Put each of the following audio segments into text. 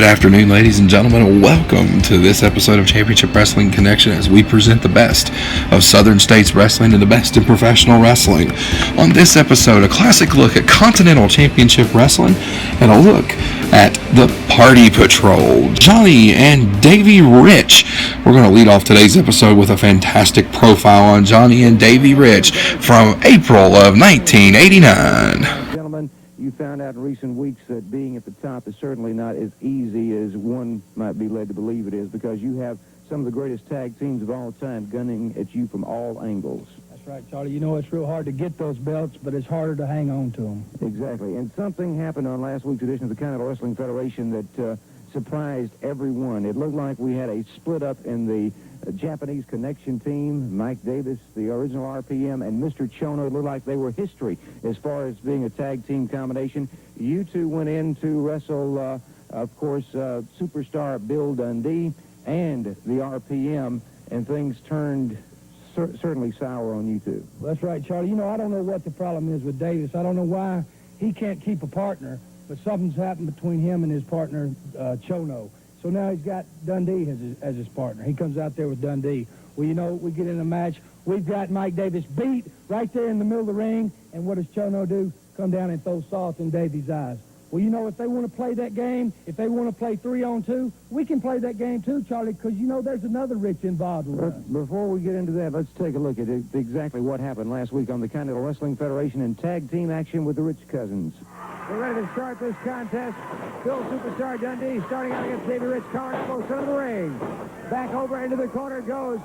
Good afternoon, ladies and gentlemen, and welcome to this episode of Championship Wrestling Connection as we present the best of Southern States Wrestling and the best in professional wrestling. On this episode, a classic look at Continental Championship Wrestling and a look at the Party Patrol, Johnny and Davey Rich. We're going to lead off today's episode with a fantastic profile on Johnny and Davey Rich from April of 1989. Gentlemen, you found out in recent weeks that being at the top is certainly not as easy as one might be led to believe it is, because you have some of the greatest tag teams of all time gunning at you from all angles. That's right, Charlie. You know, it's real hard to get those belts, but it's harder to hang on to them. Exactly. And something happened on last week's edition of the Continental Wrestling Federation that surprised everyone. It looked like we had a split up in the Japanese Connection team. Mike Davis, the original RPM, and Mr. Chono. It looked like they were history as far as being a tag team combination. You two went in to wrestle, of course, superstar Bill Dundee and the RPM, and things turned certainly sour on you two. Well, that's right, Charlie. You know, I don't know what the problem is with Davis. I don't know why he can't keep a partner, but something's happened between him and his partner, Chono. So now he's got Dundee as his partner. He comes out there with Dundee. Well, you know, we get in a match. We've got Mike Davis beat right there in the middle of the ring. And what does Chono do? Come down and throw salt in Davies' eyes. Well, you know, if they want to play that game, if they want to play 3-on-2, we can play that game too, Charlie, because, you know, there's another Rich involved with us. Before we get into that, let's take a look at exactly what happened last week on the Continental Wrestling Federation in tag team action with the Rich Cousins. We're ready to start this contest. Bill Superstar Dundee starting out against Davey Rich, corner close to the ring. Back over into the corner goes.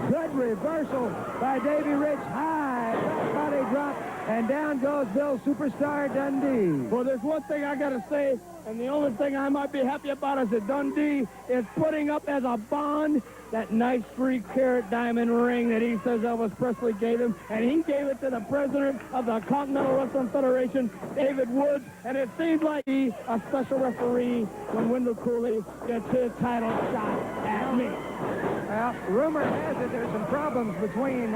Good reversal by Davey Rich. High back body drop, and down goes Bill Superstar Dundee. Well, there's one thing I got to say, and the only thing I might be happy about is that Dundee is putting up as a bond that nice 3-carat diamond ring that he says Elvis Presley gave him, and he gave it to the president of the Continental Wrestling Federation, David Woods, and it seems like he's a special referee when Wendell Cooley gets his title shot at me. Well, rumor has it there's some problems between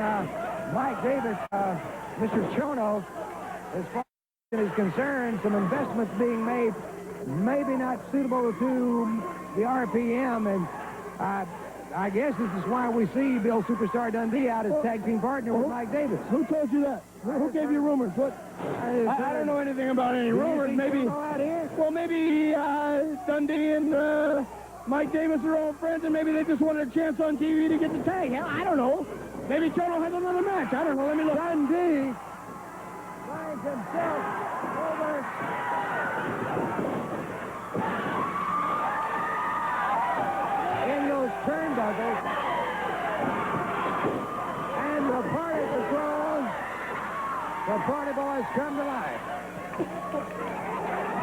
Mike Davis, Mr. Chono, as far as is concerned, some investments being made, maybe not suitable to the RPM, and I guess this is why we see Bill Superstar Dundee out as tag team partner with Mike Davis. Who told you that? Who gave you rumors? What? I don't know anything about any rumors. Maybe. Well, maybe Dundee and Mike Davis are all friends, and maybe they just wanted a chance on TV to get the tag. Hell, I don't know. Maybe Chono has another match. I don't know. Let me look. Dundee finds himself over. In those turnbuckles, and the Party Patrol, the Party Boys come to life.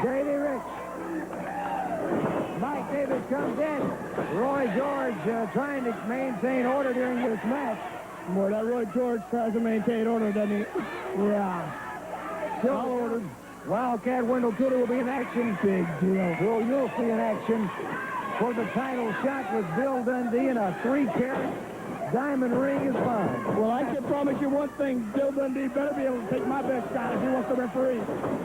Davey Rich, Mike Davis comes in. Roy George trying to maintain order during this match. Boy, that Roy George tries to maintain order, doesn't he? Yeah. Still ordered. Wildcat Wendell Cooley will be in action. Big deal. Well, you'll see in action for the title shot with Bill Dundee, and a 3-carat diamond ring is fine. Well, I can promise you one thing. Bill Dundee better be able to take my best shot if he wants to referee. Well,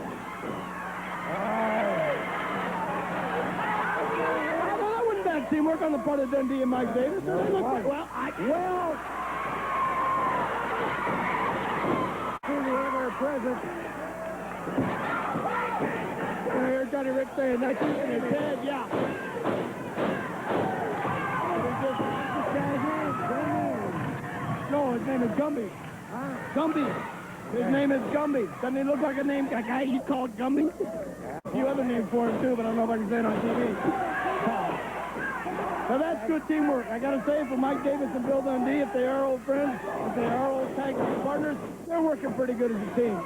that wasn't bad teamwork on the part of Dundee and Mike Davis. No, They look well, to the ever-present. Here's Johnny Rich saying that's in his head, yeah. No, his name is Gumby. Gumby. His name is Gumby. Doesn't he look like a guy you called Gumby? A few other names for him, too, but I don't know if I can say it on TV. Now, that's good teamwork. I got to say, for Mike Davis and Bill Dundee, if they are old friends, if they are old tag team partners, they're working pretty good as a team.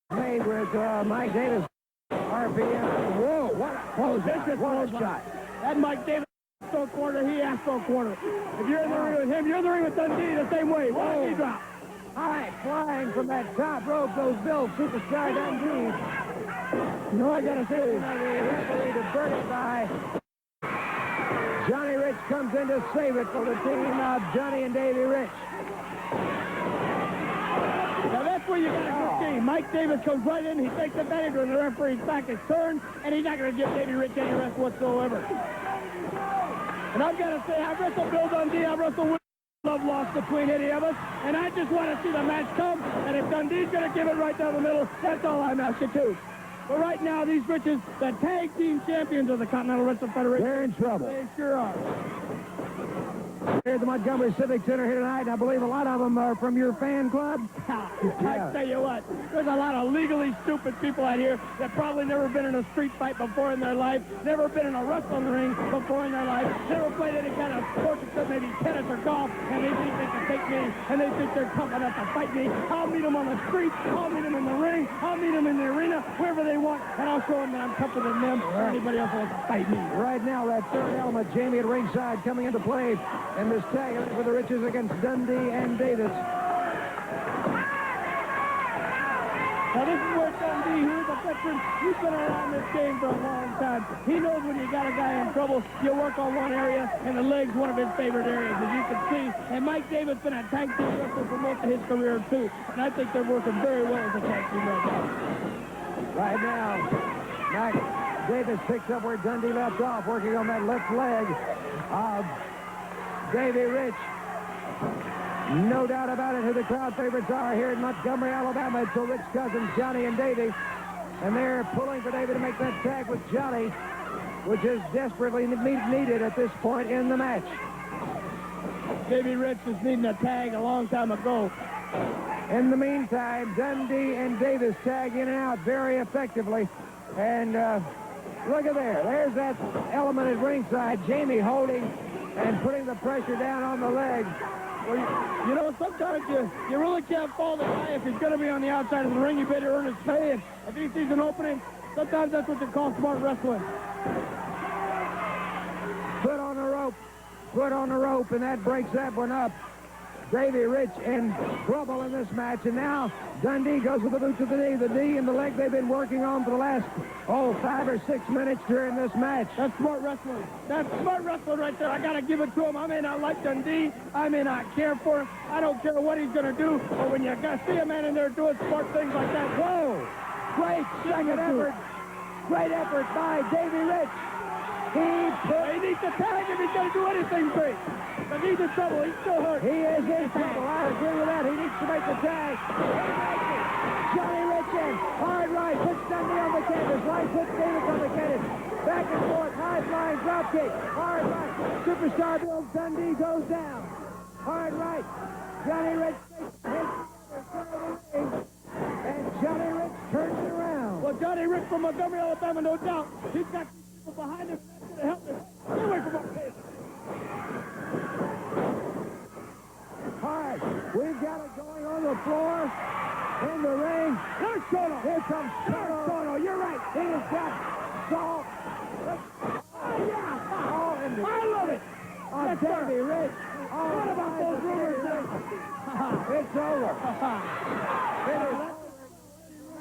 Made with Mike Davis, RPM. Whoa, what a shot. That Mike Davis Astro corner, he Astro corner. If you're in the ring with him, you're in the ring with Dundee the same way. Whoa. He drop. High flying from that top rope goes Bill Superstar Dundee. You know, I got to say, Referee diverted by Johnny Rich comes in to save it for the team of Johnny and Davey Rich. now that's where you got a good team. Mike Davis comes right in. He takes advantage when the referee's back is turned, and he's not going to give Davey Rich any rest whatsoever. And I've got to say, I've wrestled Bill Dundee, I've wrestled Will Love lost between any of us, and I just want to see the match come, and if Dundee's going to give it right down the middle, that's all I'm asking too. But right now, these Riches, the tag team champions of the Continental Wrestling Federation, They're in trouble. They sure are. Here at the Montgomery Civic Center here tonight, and I believe a lot of them are from your fan club. I tell you what, there's a lot of legally stupid people out here that probably never been in a street fight before in their life, never been in a wrestling ring before in their life, never played any kind of sport except maybe tennis or golf, and they think they can take me, and they think they're tough enough to fight me. I'll meet them on the street, I'll meet them in the ring, I'll meet them in the arena, wherever they want, and I'll show them that I'm tougher than them or anybody else who wants to fight me. Right now, that third element, Jamie at ringside, coming into play in this tag for the Riches against Dundee and Davis. Now this is where Dundee, who is a veteran, he's been around this game for a long time. He knows when you got a guy in trouble, you work on one area, and the leg's one of his favorite areas, as you can see. And Mike Davis been a tag team wrestler for most of his career, too. And I think they're working very well as a tag team right now. Right now, Mike Davis picks up where Dundee left off, working on that left leg of Davey Rich. No doubt about it who the crowd favorites are here in Montgomery, Alabama. It's the Rich cousins, Johnny and Davey. And they're pulling for Davey to make that tag with Johnny, which is desperately needed at this point in the match. Davey Rich was needing a tag a long time ago. In the meantime, Dundee and Davis tag in and out very effectively. And look at there. There's that element at ringside. Jamie holding and putting the pressure down on the leg. Well, you know, sometimes you really can't fault the guy if he's going to be on the outside of the ring. You better earn his pay. And if he sees an opening, sometimes that's what you call smart wrestling. Foot on the rope. Foot on the rope, and that breaks that one up. Davey Rich in trouble in this match, and now Dundee goes with the boot to the knee and the leg they've been working on for the last, 5 or 6 minutes during this match. That's smart wrestling. That's smart wrestling right there. I got to give it to him. I may not like Dundee. I may not care for him. I don't care what he's going to do, but when you see a man in there doing smart things like that, whoa! Great second effort. Great effort by Davey Rich. He needs to tag if he's going to do anything great. But he's in trouble. He's still hurt. He is in trouble. I agree with that. He needs to make the tag. Johnny Rich in. Hard right. Puts Dundee on the canvas. Right puts Davis on the canvas. Back and forth. High flying drop kick. Hard right. Superstar Bill Dundee goes down. Hard right. Johnny Rich takes his and Johnny Rich turns it around. Well, Johnny Rich from Montgomery, Alabama, no doubt. He's got people behind him to help him. Get away from our face. Hard. We've got it going on the floor. In the ring. There's Soto. Here comes Soto. You're right. He has got Saul. Oh, yeah. All in the I love it. on Yes, Davey sir. Rich. What about those rumors now? It's over.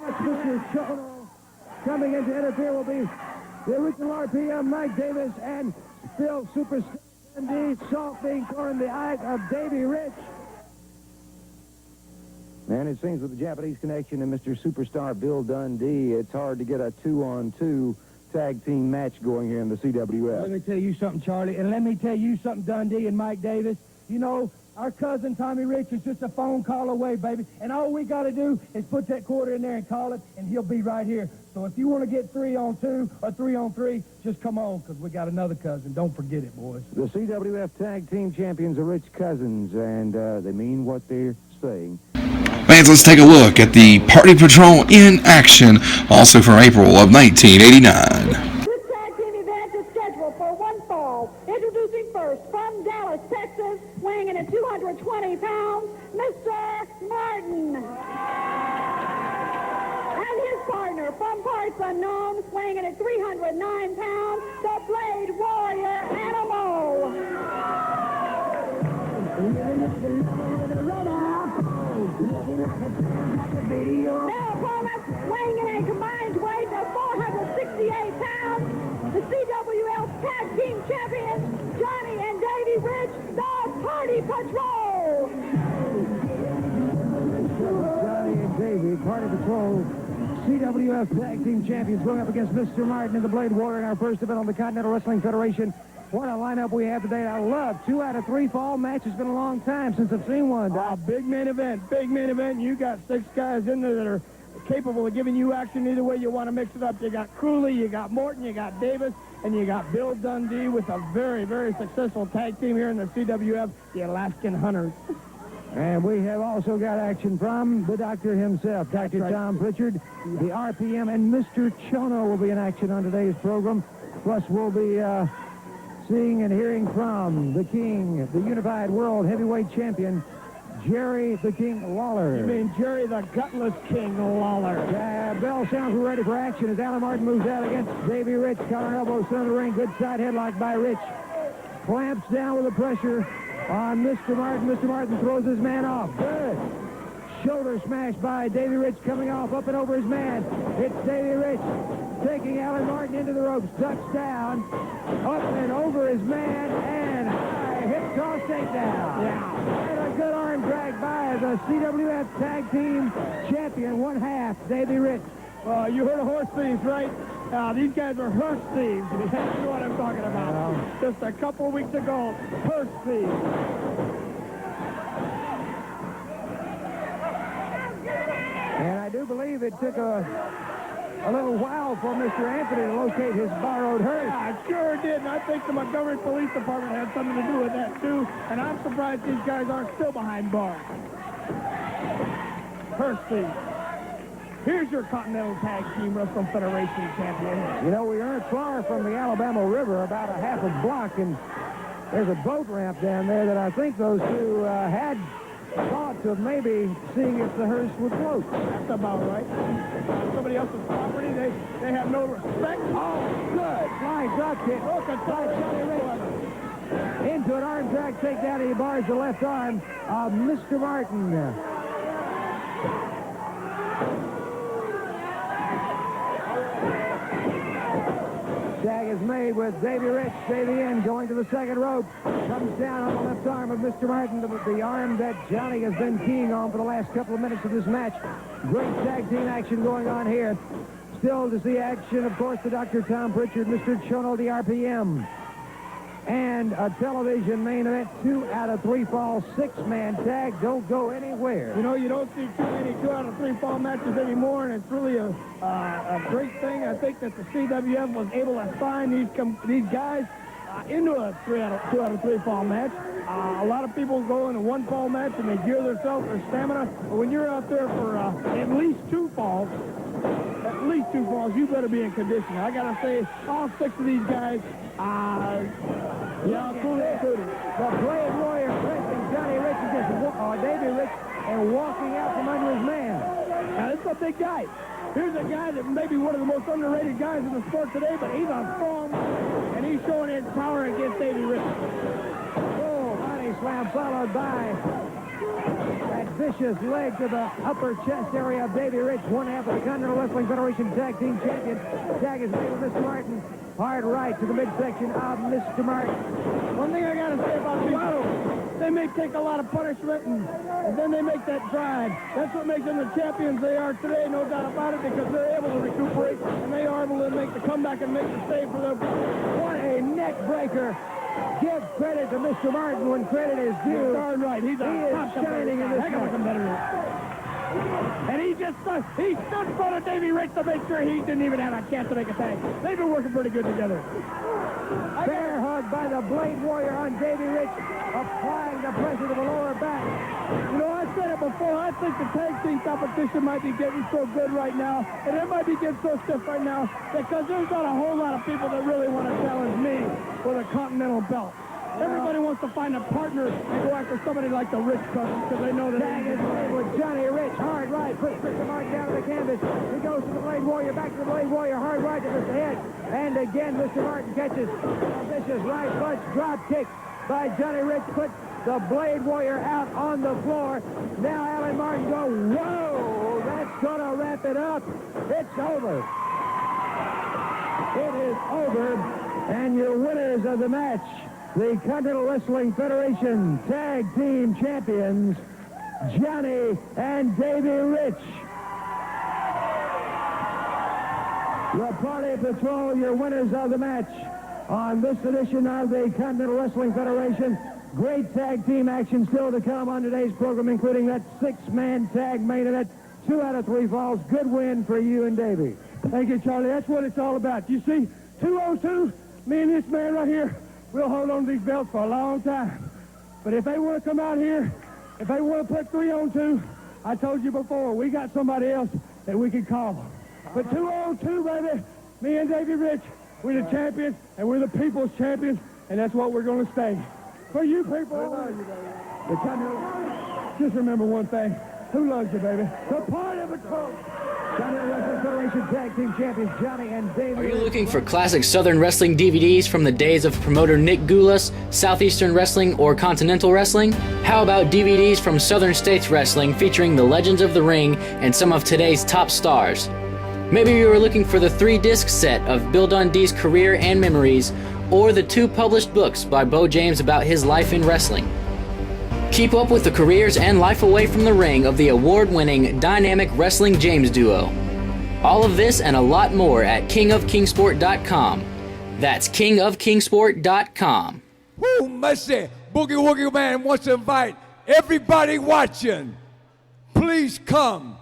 Mr. Soto coming in to interfere will be the original RPM, Mike Davis, and still Superstar Dundee. Salt being poured in the eye of Davey Rich. And it seems with the Japanese connection and Mr. Superstar Bill Dundee, it's hard to get a 2-on-2 tag team match going here in the CWF. Let me tell you something, Charlie, and let me tell you something, Dundee and Mike Davis. You know, our cousin Tommy Rich is just a phone call away, baby, and all we got to do is put that quarter in there and call it, and he'll be right here. So if you want to get 3-on-2 or 3-on-3, just come on, because we got another cousin. Don't forget it, boys. The CWF Tag Team Champions are Rich Cousins, and they mean what they're saying. Fans, let's take a look at the Party Patrol in action, also from April of 1989. This tag team event is scheduled for one fall. Introducing first from Dallas, Texas, weighing in at 220 pounds, Mr. Martin. And his partner from parts unknown, weighing in at 309 pounds, the Blade Warrior Animal. Their opponents weighing in a combined weight of 468 pounds, the CWF Tag Team Champions, Johnny and Davey Rich, the Party Patrol. Johnny and Davey, Party Patrol, CWF Tag Team Champions, going up against Mr. Martin and the Blade Warrior in our first event on the Continental Wrestling Federation. What a lineup we have today. I love 2 out of 3 fall matches. It's been a long time since I've seen one. Big main event, big main event. You got 6 guys in there that are capable of giving you action either way you want to mix it up. You got Cooley, you got Morton, you got Davis, and you got Bill Dundee with a very, very successful tag team here in the CWF, the Alaskan Hunters. And we have also got action from the doctor himself, Dr. right. Tom Pritchard, the RPM, and Mr. Chono will be in action on today's program. Plus, we'll be seeing and hearing from the King, the Unified World Heavyweight Champion, Jerry the King Lawler. You mean Jerry the Gutless King Lawler. Bell sounds we're ready for action as Alan Martin moves out against Davey Rich. Collar elbow, center of the ring. Good side headlock by Rich. Clamps down with the pressure on Mr. Martin. Mr. Martin throws his man off. Good. Shoulder smash by Davey Rich coming off up and over his man. It's Davey Rich taking Alan Martin into the ropes. Ducks down, up and over his man, and high hip toss takedown. Yeah. And a good arm drag by the CWF Tag Team Champion, 1/2, Davey Rich. You heard of horse thieves, right? These guys are hearse thieves. You know what I'm talking about. Just a couple of weeks ago, hearse thieves. And I do believe it took a little while for Mr. Anthony to locate his borrowed hearse. Yeah, it sure did, and I think the Montgomery Police Department had something to do with that, too, and I'm surprised these guys aren't still behind bars. Hearse thieves. Here's your Continental Tag Team Wrestling Federation champion. You know, we aren't far from the Alabama River, about a half a block, and there's a boat ramp down there that I think those two had thoughts of maybe seeing if the hearse would float. That's about right. Somebody else's property, they have no respect. Oh, good. Flying drop kick. Look at that. Into an arm drag takedown. He bars the left arm of Mr. Martin. Tag is made with Davey Rich. Davey in, going to the second rope. Comes down on the left arm of Mr. Martin, the arm that Johnny has been keying on for the last couple of minutes of this match. Great tag team action going on here. Still to see action, of course, the Dr. Tom Pritchard, Mr. Chono, the RPM. And a television main event, 2 out of 3 fall, 6-man tag. Don't go anywhere. You know, you don't see too many 2 out of 3 fall matches anymore, and it's really a great thing. I think that the CWF was able to sign these guys into a 2 out of 3 fall match. A lot of people go in a 1 fall match and they gear themselves for stamina, but when you're out there for at least 2 falls, you better be in condition. I gotta say, all 6 of these guys, including the Blade Warrior pressing Johnny Rich Davey Rich and walking out from under his man. Now, this is a big guy. Here's a guy that may be one of the most underrated guys in the sport today, but he's a strong, and he's showing his power against Davey Rich. Oh, body slam followed by that vicious leg to the upper chest area of Davey Rich, 1/2 of the Continental Wrestling Federation Tag Team Champion. Tag is made with Mr. Martin. Hard right to the midsection of Mr. Martin. One thing I got to say about these two, they may take a lot of punishment, and then they make that drive. That's what makes them the champions they are today, no doubt about it, because they're able to recuperate, and they are able to make the comeback and make the save for them. What a neck breaker. Give credit to Mr. Martin when credit is due. Darn right. He is shining in this heck of a competitor. And he stood in front of Davey Rich to make sure he didn't even have a chance to make a tag. They've been working pretty good together. Bear hug by the Blade Warrior on Davey Rich, applying the pressure to the lower back. You know, I said it before, I think the tag team competition might be getting so good right now, and it might be getting so stiff right now, because there's not a whole lot of people that really want to challenge me for the Continental belt. Everybody wants to find a partner and go after somebody like the Rich Cousins, because they know that... Tag is made with Johnny Rich, hard right, puts Mr. Martin down to the canvas. He goes to the Blade Warrior, back to the Blade Warrior, hard right to the head. And again, Mr. Martin catches a vicious right punch, drop kick by Johnny Rich, puts the Blade Warrior out on the floor. Now Alan Martin goes, whoa, that's going to wrap it up. It's over. It is over, and your winners of the match, the Continental Wrestling Federation Tag Team Champions, Johnny and Davey Rich. The Party Patrol, your winners of the match on this edition of the Continental Wrestling Federation. Great tag team action still to come on today's program, including that 6-man tag main event. 2 out of 3 falls. Good win for you and Davey. Thank you, Charlie. That's what it's all about. You see, 202, me and this man right here, we'll hold on to these belts for a long time. But if they want to come out here, if they want to put 3-on-2, I told you before, we got somebody else that we can call. But 202, baby, me and Davey Rich, we're the champions, and we're the people's champions, and that's what we're going to stay. For you people, the Continental, just remember one thing. Who loves you, baby? The Party Patrol. Continental Wrestling Federation Tag Team Champions Johnny and Davey. Are you looking for classic Southern Wrestling DVDs from the days of promoter Nick Goulas, Southeastern Wrestling, or Continental Wrestling? How about DVDs from Southern States Wrestling featuring the legends of the ring and some of today's top stars? Maybe you were looking for the 3-disc set of Bill Dundee's career and memories, or the 2 published books by Bo James about his life in wrestling. Keep up with the careers and life away from the ring of the award-winning Dynamic Wrestling James duo. All of this and a lot more at kingofkingsport.com. That's kingofkingsport.com. Woo, mercy. Boogie Woogie Man wants to invite everybody watching. Please come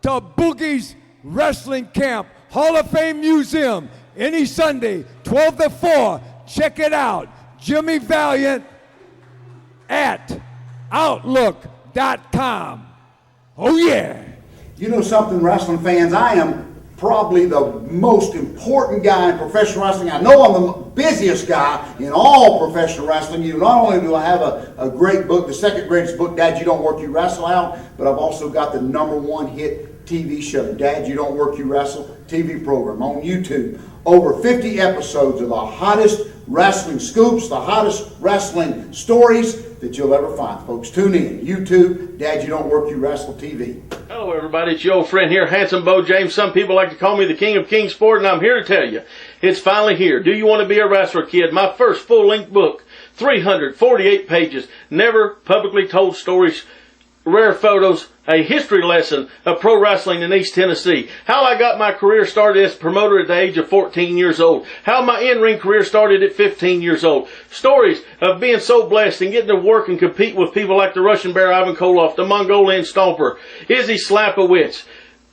to Boogie's Wrestling Camp, Hall of Fame Museum, any Sunday, 12 to 4. Check it out. Jimmy Valiant at Outlook.com. Oh, yeah. You know something, wrestling fans? I am probably the most important guy in professional wrestling. I know I'm the busiest guy in all professional wrestling. Not only do I have a great book, the second greatest book, Dad, You Don't Work, You Wrestle, out, but I've also got the #1 hit TV show, Dad, You Don't Work, You Wrestle TV program on YouTube. Over 50 episodes of the hottest wrestling scoops, the hottest wrestling stories that you'll ever find, folks. Tune in. YouTube, Dad, You Don't Work, You Wrestle TV. Hello, everybody. It's your old friend here, Handsome Bo James. Some people like to call me the King of Kingsport, and I'm here to tell you, it's finally here. Do you want to be a wrestler, kid? My first full-length book, 348 pages, never publicly told stories, rare photos, a history lesson of pro wrestling in East Tennessee. How I got my career started as a promoter at the age of 14 years old. How my in-ring career started at 15 years old. Stories of being so blessed and getting to work and compete with people like the Russian Bear Ivan Koloff, the Mongolian Stomper, Izzy Slapowicz,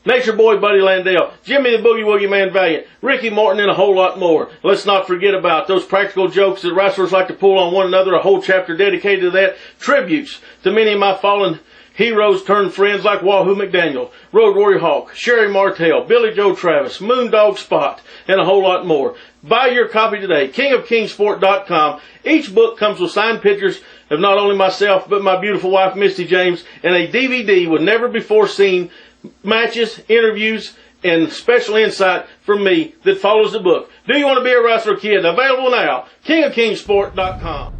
Nature Boy Buddy Landell, Jimmy the Boogie Woogie Man Valiant, Ricky Morton, and a whole lot more. Let's not forget about those practical jokes that wrestlers like to pull on one another, a whole chapter dedicated to that. Tributes to many of my fallen heroes turned friends like Wahoo McDaniel, Road Warrior Hawk, Sherry Martell, Billy Joe Travis, Moondog Spot, and a whole lot more. Buy your copy today, kingofkingsport.com. Each book comes with signed pictures of not only myself, but my beautiful wife, Misty James, and a DVD with never-before-seen matches, interviews, and special insight from me that follows the book. Do you want to be a wrestler, kid? Available now, kingofkingsport.com.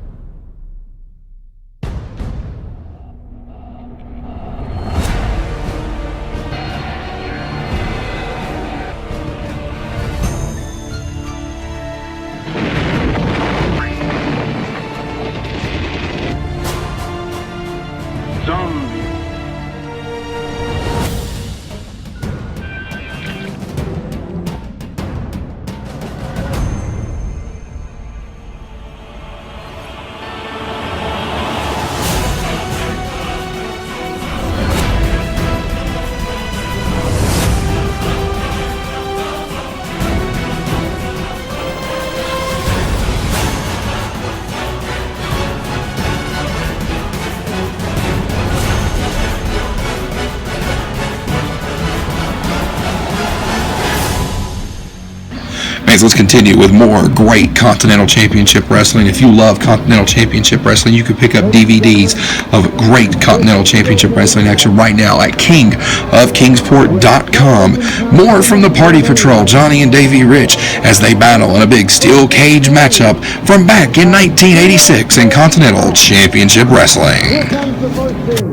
Let's continue with more great Continental Championship Wrestling. If you love Continental Championship Wrestling, you can pick up DVDs of great Continental Championship Wrestling action right now at kingofkingsport.com. More from the Party Patrol, Johnny and Davey Rich, as they battle in a big steel cage matchup from back in 1986 in Continental Championship Wrestling. Here comes the first team.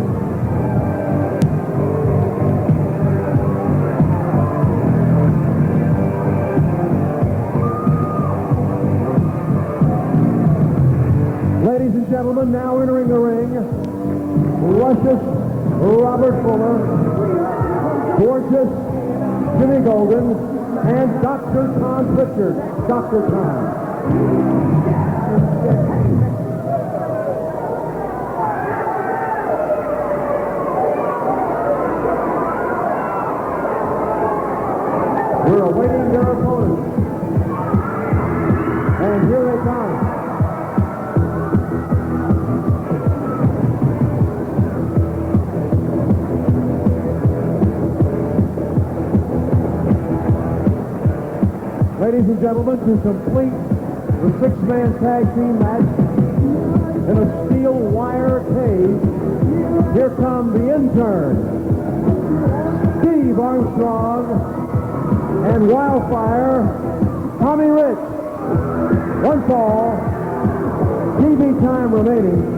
Ladies and gentlemen, now entering the ring, luscious Robert Fuller, gorgeous Jimmy Golden, and Dr. Tom Pritchard. Dr. Tom. We're awaiting their opponents. And here they come. Ladies and gentlemen, to complete the six-man tag team match in a steel wire cage, here come the intern, Steve Armstrong, and Wildfire, Tommy Rich. One fall, TV time remaining.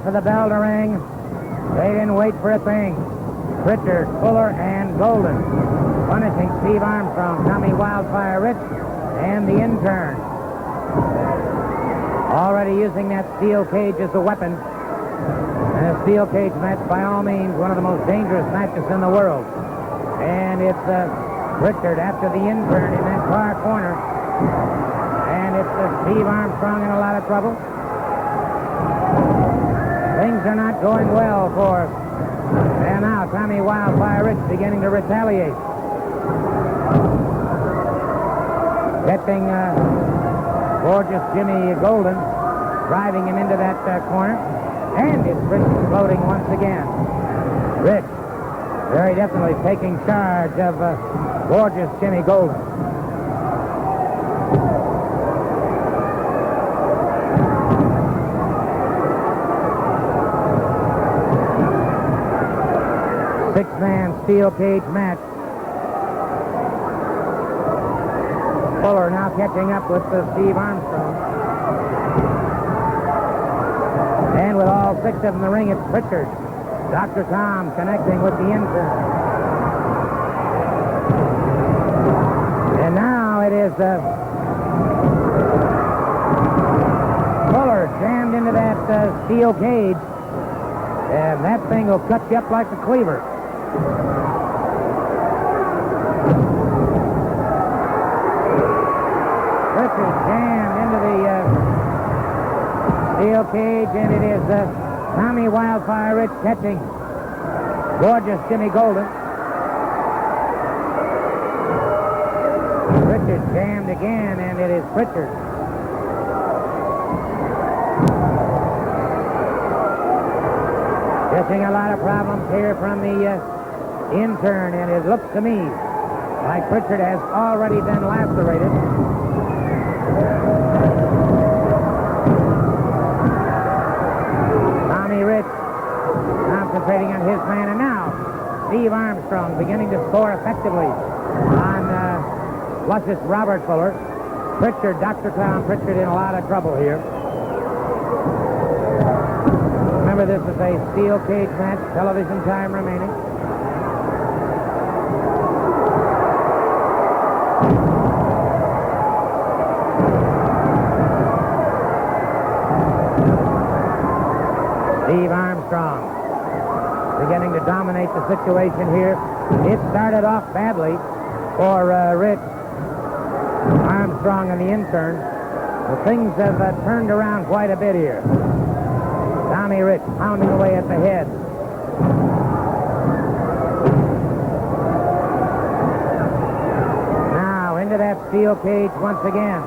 For the bell to ring. They didn't wait for a thing. Pritchard, Fuller, and Golden punishing Steve Armstrong, Tommy Wildfire Rich, and the intern. Already using that steel cage as a weapon. And a steel cage match, by all means, one of the most dangerous matches in the world. And it's Pritchard after the intern in that far corner. And it's Steve Armstrong in a lot of trouble. Things are not going well for us. And now Tommy Wildfire Rich beginning to retaliate. Catching gorgeous Jimmy Golden, driving him into that corner. And it's Rich exploding once again. Rich very definitely taking charge of gorgeous Jimmy Golden. Six-man steel cage match. Fuller now catching up with Steve Armstrong. And with all six of them in the ring, it's Pritchard. Dr. Tom connecting with the intern. And now it is Fuller jammed into that steel cage. And that thing will cut you up like a cleaver. Pritchard jammed into the steel cage, and it is Tommy Wildfire Rich catching gorgeous Jimmy Golden. Pritchard jammed again, and it is Pritchard. Getting a lot of problems here from the intern, and it looks to me like Pritchard has already been lacerated. Tommy Rich concentrating on his man, and now Steve Armstrong beginning to score effectively on luscious Robert Fuller. Pritchard, Dr. Tom Pritchard in a lot of trouble here. Remember, this is a steel cage match, television time remaining. Steve Armstrong beginning to dominate the situation here. It started off badly for Rich, Armstrong, and the intern. But things have turned around quite a bit here. Tommy Rich pounding away at the head. Now into that steel cage once again.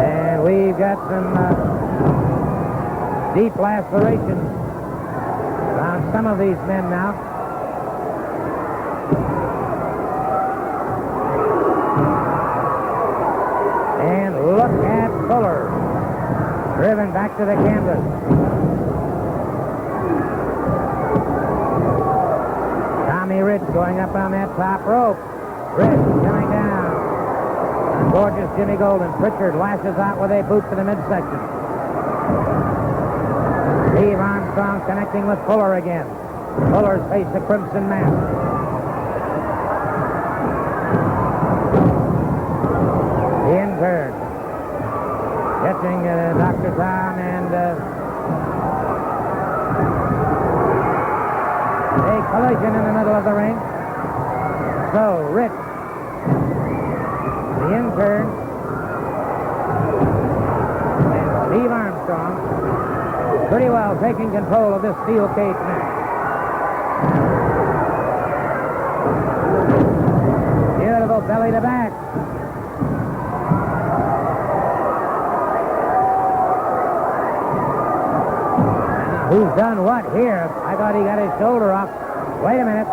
And we've got some deep lacerations on some of these men now. Look at Fuller, driven back to the canvas. Tommy Rich going up on that top rope. Rich coming down. Gorgeous Jimmy Golden. Pritchard lashes out with a boot to the midsection. Steve Armstrong connecting with Fuller again. Fuller's face the crimson mask. The intern. Catching Dr. Tom and a collision in the middle of the ring. So, Rich, the intern, and Steve Armstrong pretty well taking control of this steel cage match. Beautiful belly to back. Who's done what here? I thought he got his shoulder off. Wait a minute.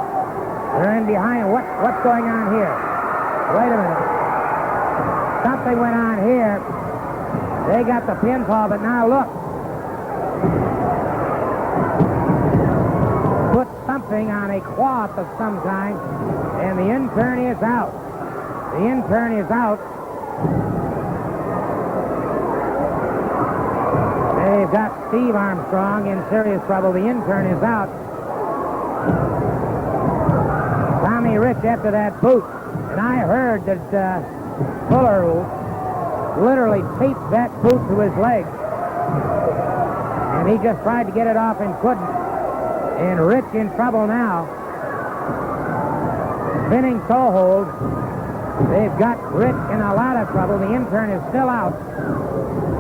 They're in behind. What's going on here? Wait a minute. Something went on here. They got the pinfall, but now look. Put something on a cloth of some kind, and the intern is out. The intern is out. They've got Steve Armstrong in serious trouble. The intern is out. Tommy Rich after that boot. And I heard that Fuller literally taped that boot to his leg. And he just tried to get it off and couldn't. And Rich in trouble now. Spinning toe hold. They've got Rich in a lot of trouble. The intern is still out.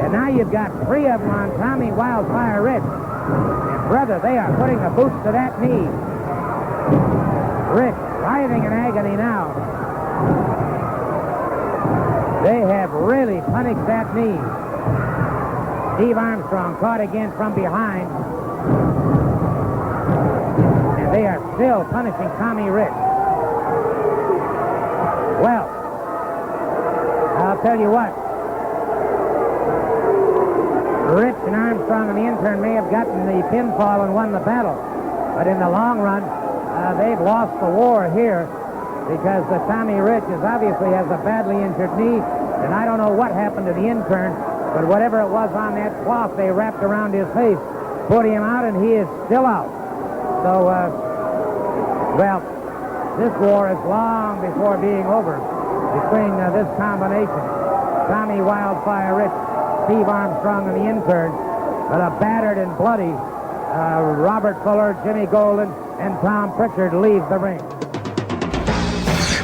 And now you've got three of them on Tommy Wildfire Rich. And brother, they are putting the boots to that knee. Rich writhing in agony now. They have really punished that knee. Steve Armstrong caught again from behind. And they are still punishing Tommy Rich. Well, I'll tell you what. Rich and Armstrong and the intern may have gotten the pinfall and won the battle. But in the long run, they've lost the war here because Tommy Rich obviously has a badly injured knee, and I don't know what happened to the intern, but whatever it was on that cloth they wrapped around his face put him out, and he is still out. So, well, this war is long before being over between this combination. Tommy Wildfire Rich, Steve Armstrong, and the intern, but a battered and bloody Robert Fuller, Jimmy Golden, and Tom Pritchard leave the ring.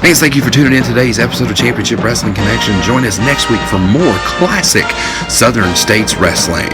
Thanks, thank you for tuning in to today's episode of Championship Wrestling Connection. Join us next week for more classic Southern States Wrestling.